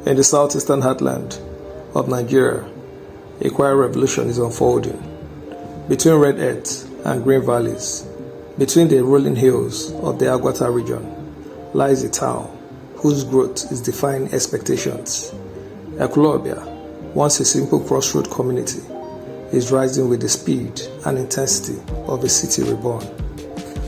In the southeastern heartland of Nigeria, a quiet revolution is unfolding. Between red earth and green valleys, between the rolling hills of the Oguta region, lies a town whose growth is defying expectations. Ekwulobia, once a simple crossroad community, is rising with the speed and intensity of a city reborn.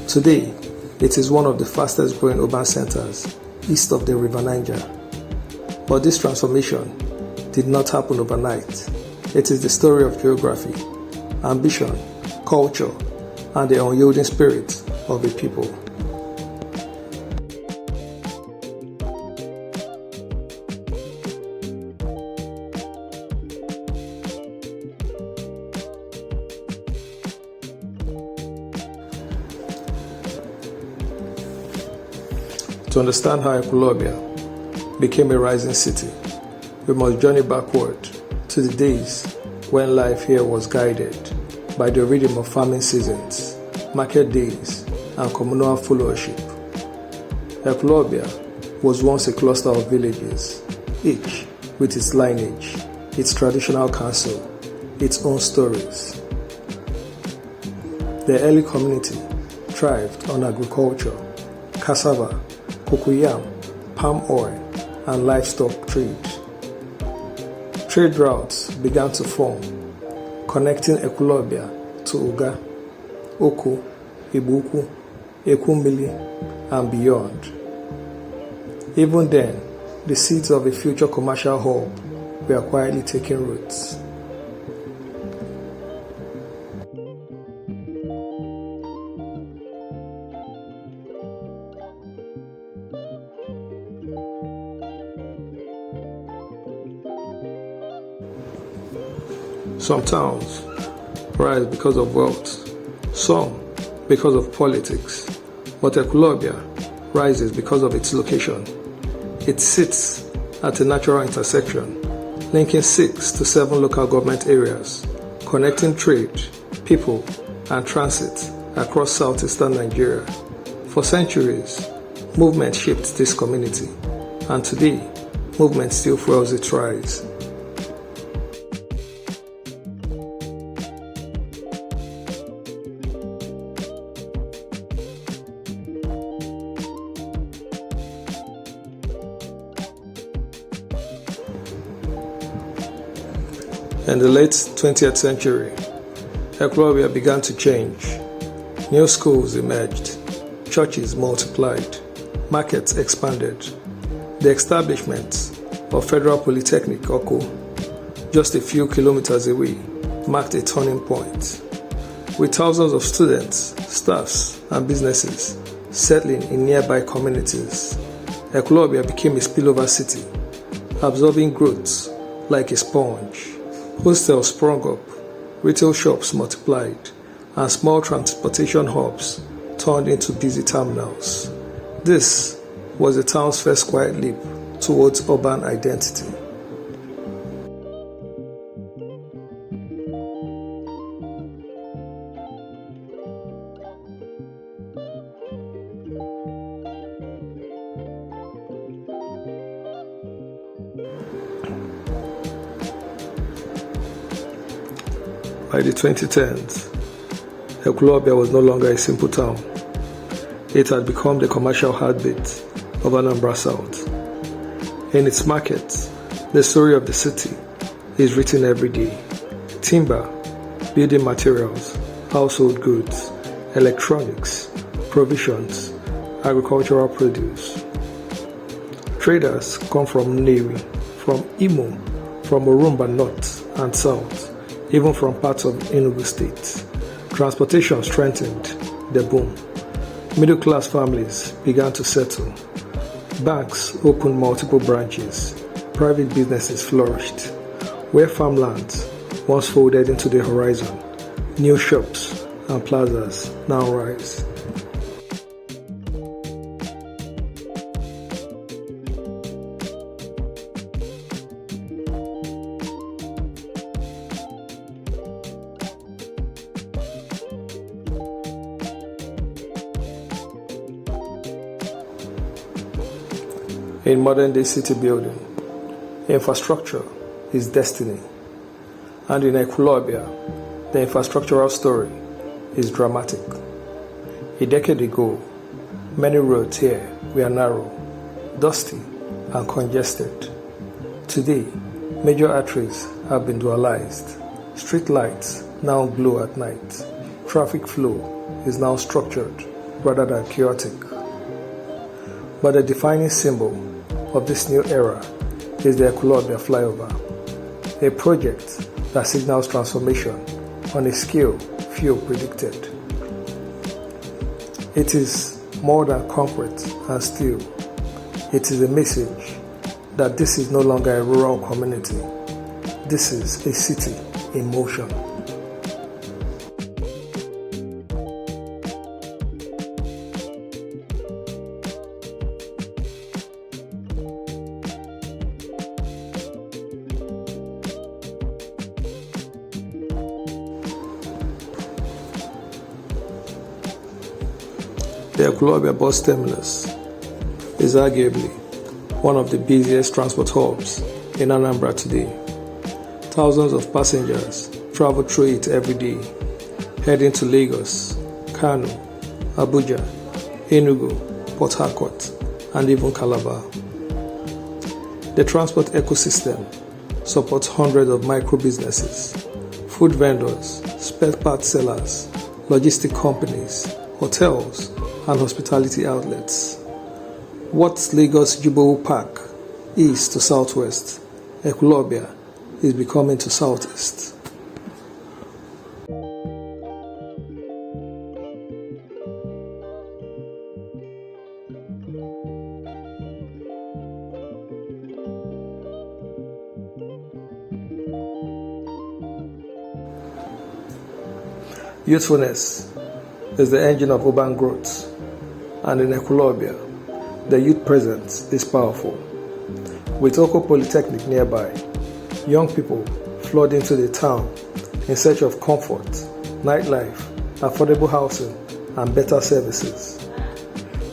Today, it is one of the fastest growing urban centers east of the River Niger. But this transformation did not happen overnight. It is the story of geography, ambition, culture, and the unyielding spirit of a people. To understand how Ekwulobia became a rising city, we must journey backward to the days when life here was guided by the rhythm of farming seasons, market days, and communal fellowship. Ekwulobia was once a cluster of villages, each with its lineage, its traditional council, its own stories. The early community thrived on agriculture, cassava, cocoyam, palm oil, and livestock trade. Trade routes began to form, connecting Ekwulobia to Uga, Oko, Ibuku, Ekwumili, and beyond. Even then, the seeds of a future commercial hub were quietly taking roots. Some towns rise because of wealth, some because of politics, but Ekwulobia rises because of its location. It sits at a natural intersection, linking 6 to 7 local government areas, connecting trade, people, and transit across southeastern Nigeria. For centuries, movement shaped this community, and today, movement still fuels its rise. In the late 20th century, Ekwulobia began to change. New schools emerged, churches multiplied, markets expanded. The establishment of Federal Polytechnic Oko, just a few kilometers away, marked a turning point, with thousands of students, staffs, and businesses settling in nearby communities. Ekwulobia became a spillover city, absorbing growth like a sponge. Hostels sprung up, retail shops multiplied, and small transportation hubs turned into busy terminals. This was the town's first quiet leap towards urban identity. By the 2010s, Ekwulobia was no longer a simple town. It had become the commercial heartbeat of Anambra South. In its markets, the story of the city is written every day. Timber, building materials, household goods, electronics, provisions, agricultural produce. Traders come from Nnewi, from Imo, from Orumba North and South, even from parts of Enugu State. Transportation strengthened the boom. Middle-class families began to settle. Banks opened multiple branches. Private businesses flourished. Where farmlands once folded into the horizon, new shops and plazas now rise. In modern-day city building, Infrastructure is destiny. And in Ekwulobia, the infrastructural story is dramatic. A decade ago, many roads here were narrow, dusty, and congested. Today, major arteries have been dualized. Street lights now glow at night. Traffic flow is now structured rather than chaotic. But the defining symbol of this new era is the Ekwulobia flyover, a project that signals transformation on a scale few predicted. It is more than concrete and steel. It is a message that this is no longer a rural community. This is a city in motion. The Ekwulobia bus terminus is arguably one of the busiest transport hubs in Anambra today. Thousands of passengers travel through it every day, heading to Lagos, Kano, Abuja, Enugu, Port Harcourt, and even Calabar. The transport ecosystem supports hundreds of micro businesses, food vendors, spare parts sellers, logistic companies, hotels, and hospitality outlets. What Lagos Jubilee Park is to southwest, Ekwulobia is becoming to southeast. Youthfulness is the engine of urban growth, and in Ekwulobia, the youth presence is powerful. With Oko Polytechnic nearby, young people flood into the town in search of comfort, nightlife, affordable housing, and better services.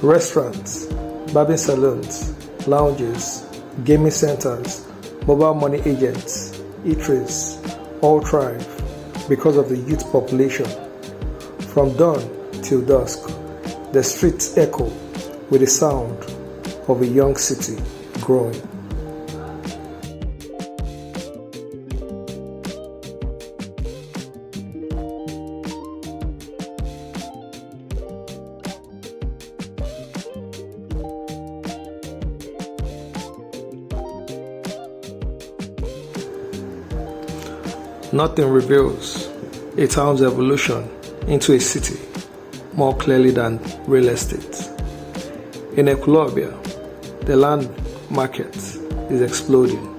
Restaurants, barbing salons, lounges, gaming centers, mobile money agents, eateries, all thrive because of the youth population. From dawn till dusk, the streets echo with the sound of a young city growing. Nothing reveals a town's evolution into a city more clearly than real estate. In Ekwulobia, the land market is exploding.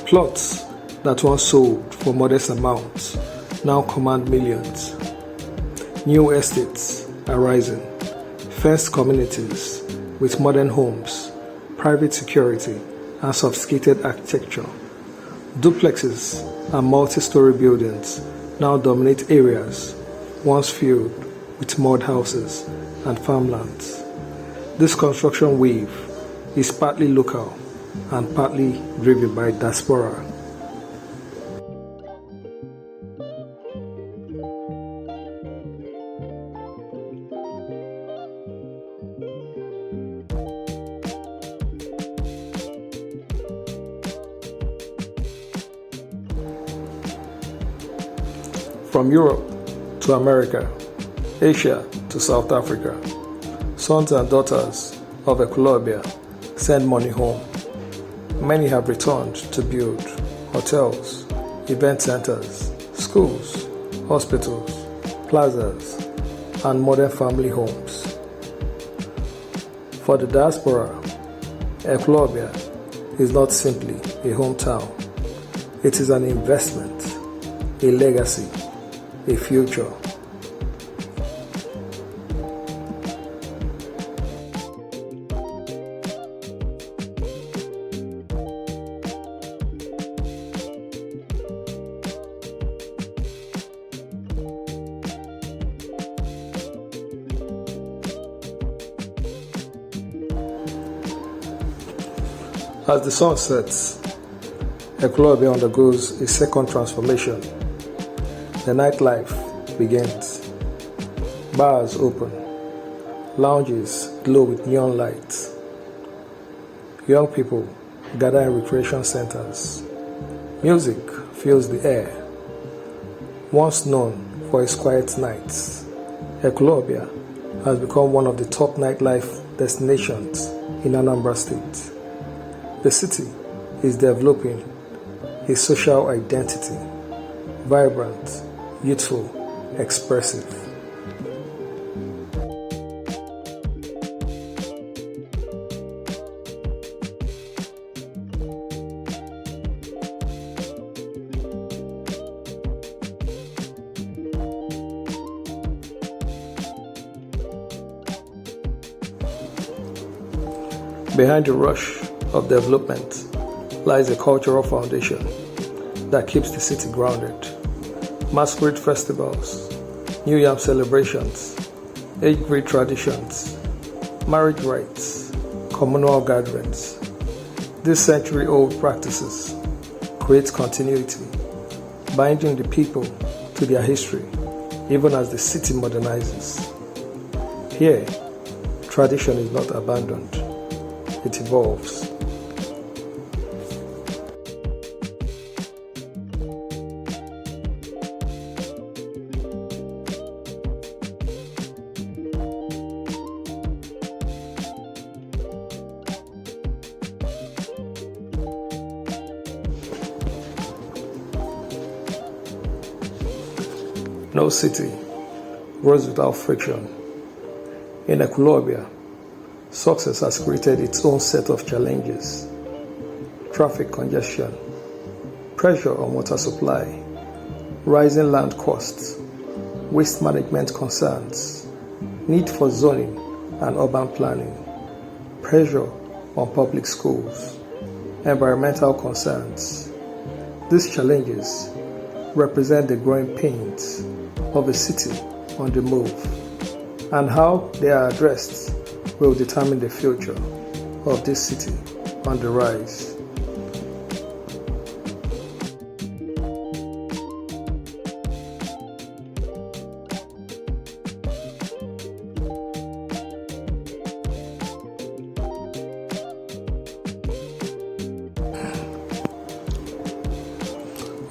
Plots that once sold for modest amounts now command millions. New estates are rising, fenced communities with modern homes, private security, and sophisticated architecture. Duplexes and multi-story buildings now dominate areas once filled with mud houses and farmlands. This construction wave is partly local and partly driven by diaspora. From Europe to America, Asia to South Africa, sons and daughters of Ekwulobia send money home. Many have returned to build hotels, event centers, schools, hospitals, plazas, and modern family homes. For the diaspora, Ekwulobia is not simply a hometown. It is an investment, a legacy, a future. As the sun sets, Ekwulobia undergoes a second transformation. The nightlife begins. Bars open. Lounges glow with neon lights. Young people gather in recreation centers. Music fills the air. Once known for its quiet nights, Ekwulobia has become one of the top nightlife destinations in Anambra State. The city is developing a social identity, vibrant, youthful, expressive. Behind the rush of development lies a cultural foundation that keeps the city grounded. Masquerade festivals, New Yam celebrations, age-grade traditions, marriage rites, communal gatherings. These century-old practices create continuity, binding the people to their history even as the city modernizes. Here, tradition is not abandoned. It evolves. No city grows without friction. In Ekwulobia, success has created its own set of challenges: traffic congestion, pressure on water supply, rising land costs, waste management concerns, need for zoning and urban planning, pressure on public schools, environmental concerns. These challenges represent the growing pains of a city on the move, and how they are addressed will determine the future of this city on the rise.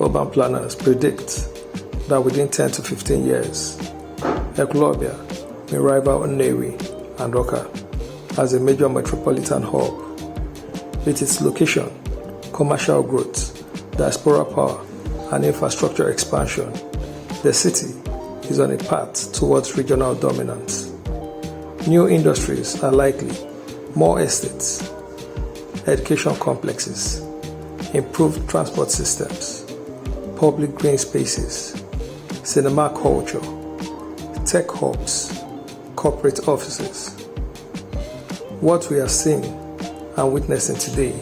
Urban planners predict that within 10 to 15 years, Ekwulobia may rival Nnewi and Oka as a major metropolitan hub. With its location, commercial growth, diaspora power, and infrastructure expansion, the city is on a path towards regional dominance. New industries are likely, more estates, education complexes, improved transport systems, public green spaces, cinema culture, tech hubs, corporate offices. What we are seeing and witnessing today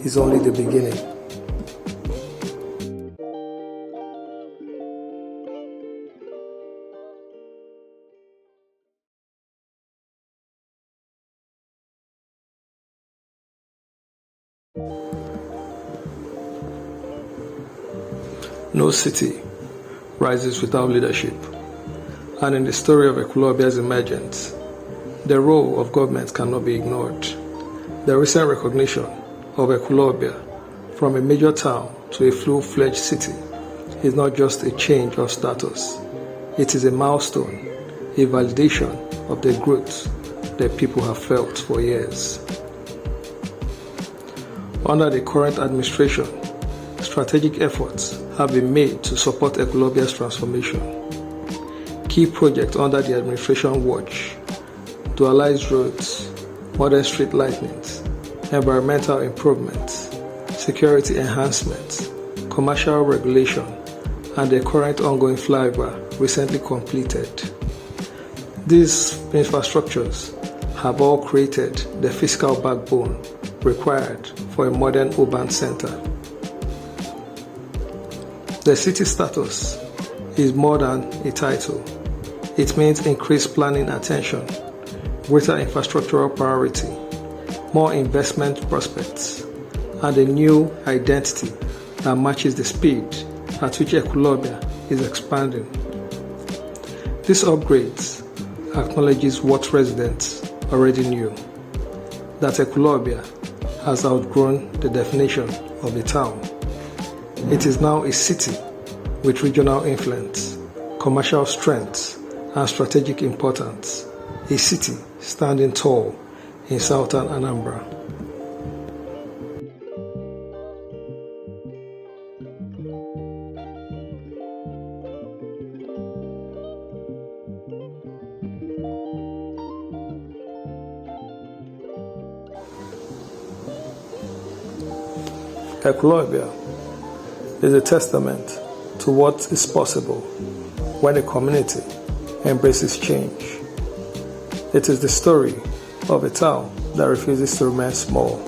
is only the beginning. No city rises without leadership, and in the story of Ekwulobia's emergence, the role of government cannot be ignored. The recent recognition of Ekwulobia from a major town to a full-fledged city is not just a change of status. It is a milestone, a validation of the growth that people have felt for years. Under the current administration, strategic efforts have been made to support Ekwulobia's transformation. Key projects under the administration watch: dualized roads, modern street lighting, environmental improvements, security enhancements, commercial regulation, and the current ongoing flyover recently completed. These infrastructures have all created the physical backbone required for a modern urban center. The city status is more than a title. It means increased planning attention, greater infrastructural priority, more investment prospects, and a new identity that matches the speed at which Ekwulobia is expanding. This upgrade acknowledges what residents already knew, that Ekwulobia has outgrown the definition of a town. It is now a city with regional influence, commercial strength, and strategic importance, a city standing tall in southern Anambra. Ekwulobia is a testament to what is possible when a community embraces change. It is the story of a town that refuses to remain small,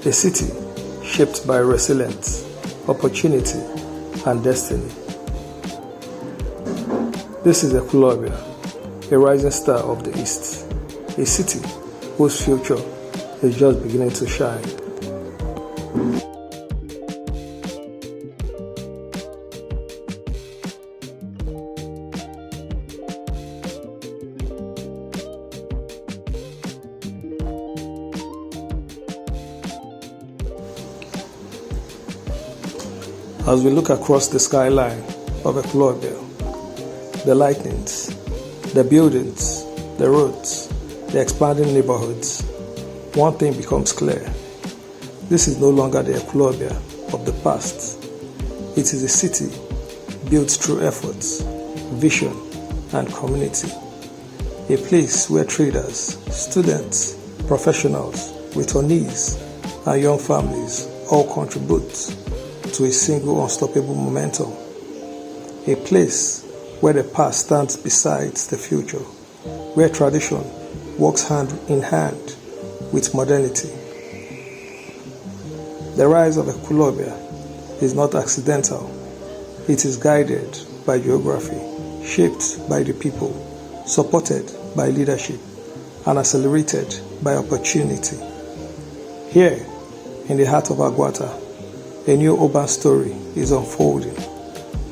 a city shaped by resilience, opportunity, and destiny. This is Ekwulobia, a rising star of the East, a city whose future is just beginning to shine. As we look across the skyline of Ekwulobia, the lightnings, the buildings, the roads, the expanding neighborhoods, one thing becomes clear. This is no longer the Ekwulobia of the past. It is a city built through efforts, vision, and community. A place where traders, students, professionals, returnees, and young families all contribute to a single unstoppable momentum. A place where the past stands beside the future, where tradition works hand in hand with modernity. The rise of Ekwulobia is not accidental. It is guided by geography, shaped by the people, supported by leadership, and accelerated by opportunity. Here, in the heart of Oguta, a new urban story is unfolding,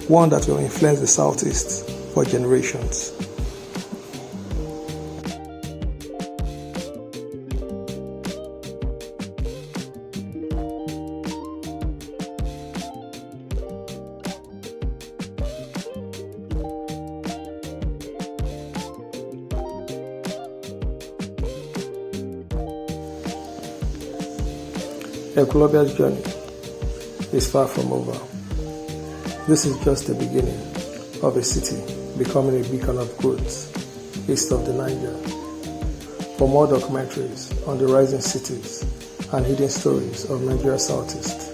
one that will influence the Southeast for generations. Ekwulobia's journey is far from over. This is just the beginning of a city becoming a beacon of growth east of the Niger. For more documentaries on the rising cities and hidden stories of Nigeria's Southeast,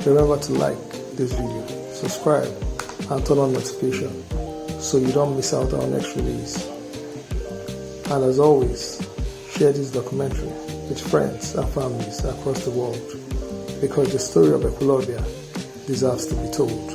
remember to like this video, subscribe, and turn on notifications so you don't miss out on our next release. And as always, share this documentary with friends and families across the world, because the story of Ekwulobia deserves to be told.